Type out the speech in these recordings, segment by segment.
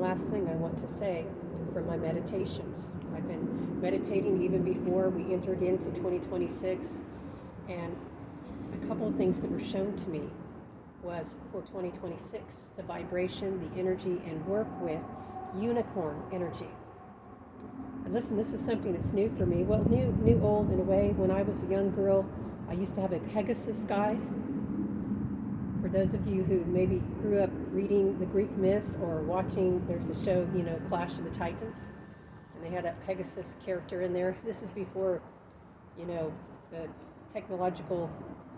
last thing I want to say for my meditations. I've been meditating even before we entered into 2026, and a couple of things that were shown to me was for 2026, the vibration, the energy, and work with unicorn energy. And listen, this is something that's new for me. Well, new old in a way. When I was a young girl, I used to have a Pegasus guide. For those of you who maybe grew up reading the Greek myths or watching, there's a show, Clash of the Titans, and they had that Pegasus character in there. This is before, the technological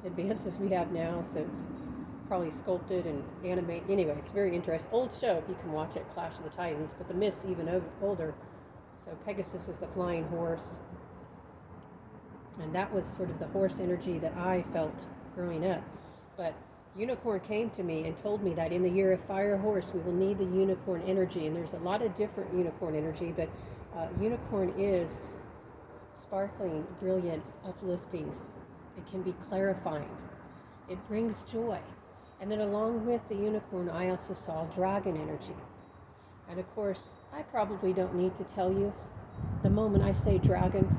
advances we have now, so it's probably sculpted and animated. Anyway, it's very interesting. Old show if you can watch it, Clash of the Titans, but the myth's even older. So Pegasus is the flying horse. And that was sort of the horse energy that I felt growing up. But unicorn came to me and told me that in the year of fire horse, we will need the unicorn energy. And there's a lot of different unicorn energy, but unicorn is sparkling, brilliant, uplifting. It can be clarifying. It brings joy. And then along with the unicorn, I also saw dragon energy. And of course, I probably don't need to tell you, the moment I say dragon,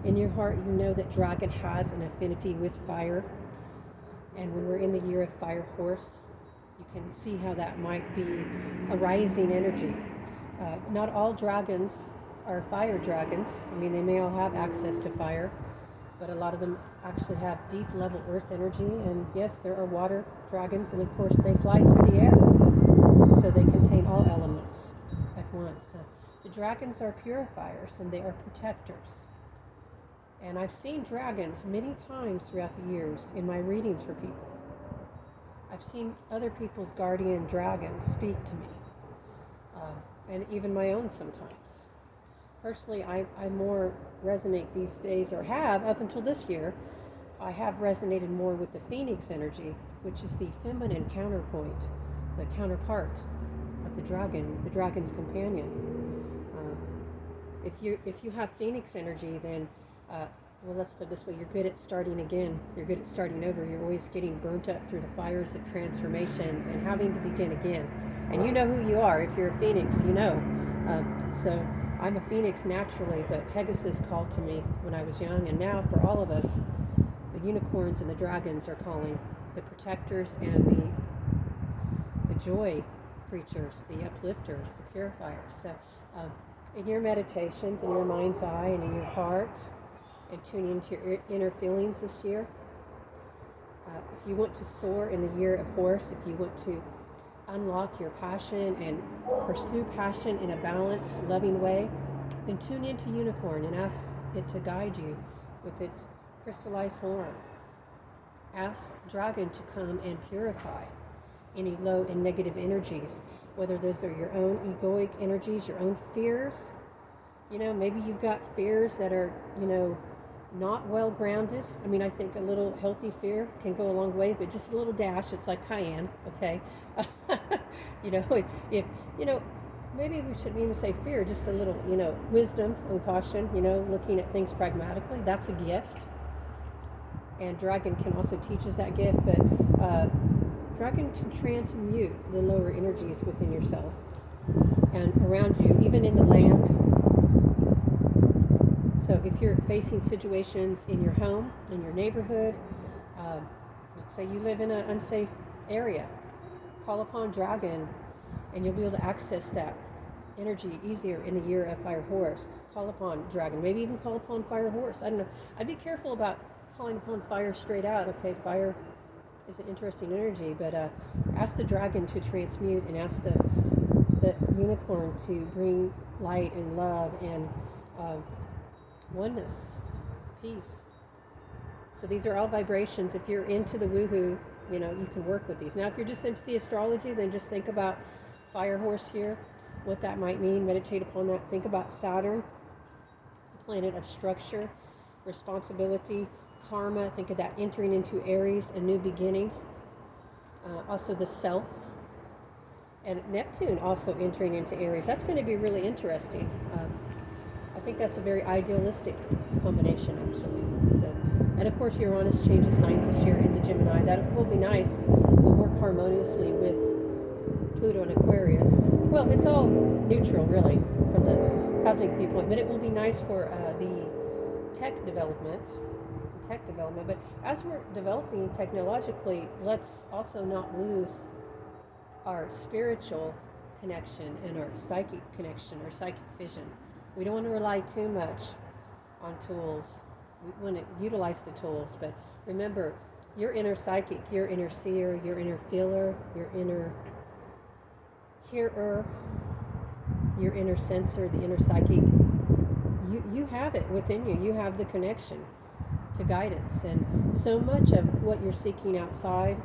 in your heart you know that dragon has an affinity with fire. And when we're in the year of fire horse, you can see how that might be a rising energy. Not all dragons are fire dragons. I mean, they may all have access to fire, but a lot of them actually have deep level earth energy. And yes, there are water dragons, and of course they fly through the air. So they contain all elements at once. The dragons are purifiers and they are protectors. And I've seen dragons many times throughout the years in my readings for people. I've seen other people's guardian dragons speak to me, and even my own sometimes. Personally, I more resonate these days, or have up until this year, I have resonated more with the phoenix energy, which is the feminine counterpoint, the counterpart of the dragon's companion. If you have phoenix energy, then well, let's put it this way: you're good at starting again. You're good at starting over. You're always getting burnt up through the fires of transformations and having to begin again. And you know who you are. If you're a phoenix, you know. So I'm a phoenix naturally, but Pegasus called to me when I was young, and now for all of us, the unicorns and the dragons are calling, the protectors and the joy creatures, the uplifters, the purifiers. So in your meditations, in your mind's eye, and in your heart, and tuning into your inner feelings this year, if you want to soar in the year of horse, if you want to unlock your passion and pursue passion in a balanced, loving way, then tune into unicorn and ask it to guide you with its crystallized horn. Ask dragon to come and purify any low and negative energies, whether those are your own egoic energies, your own fears. Maybe you've got fears that are, not well grounded. I mean, I think a little healthy fear can go a long way, but just a little dash, it's like cayenne, okay? If maybe we shouldn't even say fear, just a little, wisdom and caution, looking at things pragmatically, that's a gift. And dragon can also teach us that gift, but dragon can transmute the lower energies within yourself and around you, even in the land. So if you're facing situations in your home, in your neighborhood, let's say you live in an unsafe area, call upon dragon and you'll be able to access that energy easier in the year of fire horse. Call upon dragon, maybe even call upon fire horse. I don't know. I'd be careful about calling upon fire straight out. Okay, fire is an interesting energy, but ask the dragon to transmute, and ask the unicorn to bring light and love and oneness, peace. So these are all vibrations. If you're into the woohoo, you can work with these. Now, if you're just into the astrology, then just think about fire horse here, what that might mean. Meditate upon that. Think about Saturn, the planet of structure, responsibility, karma. Think of that entering into Aries, a new beginning. Also the self. And Neptune also entering into Aries. That's going to be really interesting. I think that's a very idealistic combination, actually. So, and of course, Uranus changes signs this year into Gemini. That will be nice. We'll work harmoniously with Pluto and Aquarius. Well, it's all neutral, really, from the cosmic viewpoint, but it will be nice for the tech development. Tech development, but as we're developing technologically, let's also not lose our spiritual connection and our psychic connection, our psychic vision. We don't want to rely too much on tools. We want to utilize the tools, but remember, your inner psychic, your inner seer, your inner feeler, your inner hearer, your inner sensor, the inner psychic, you have it within you. You have the connection to guidance, and so much of what you're seeking outside,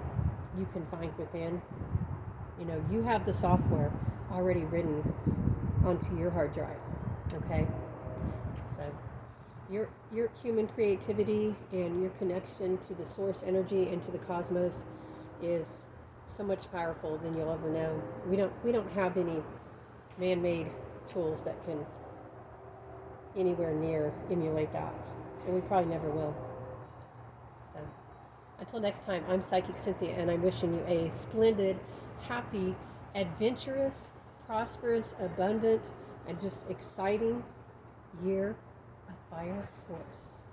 you can find within. You know, you have the software already written onto your hard drive. Okay, so your human creativity and your connection to the source energy and to the cosmos is so much powerful than you'll ever know. We don't have any man-made tools that can anywhere near emulate that, and we probably never will. So until next time, I'm Psychic Cynthia, and I'm wishing you a splendid, happy, adventurous, prosperous, abundant, and just exciting year of Fire Force.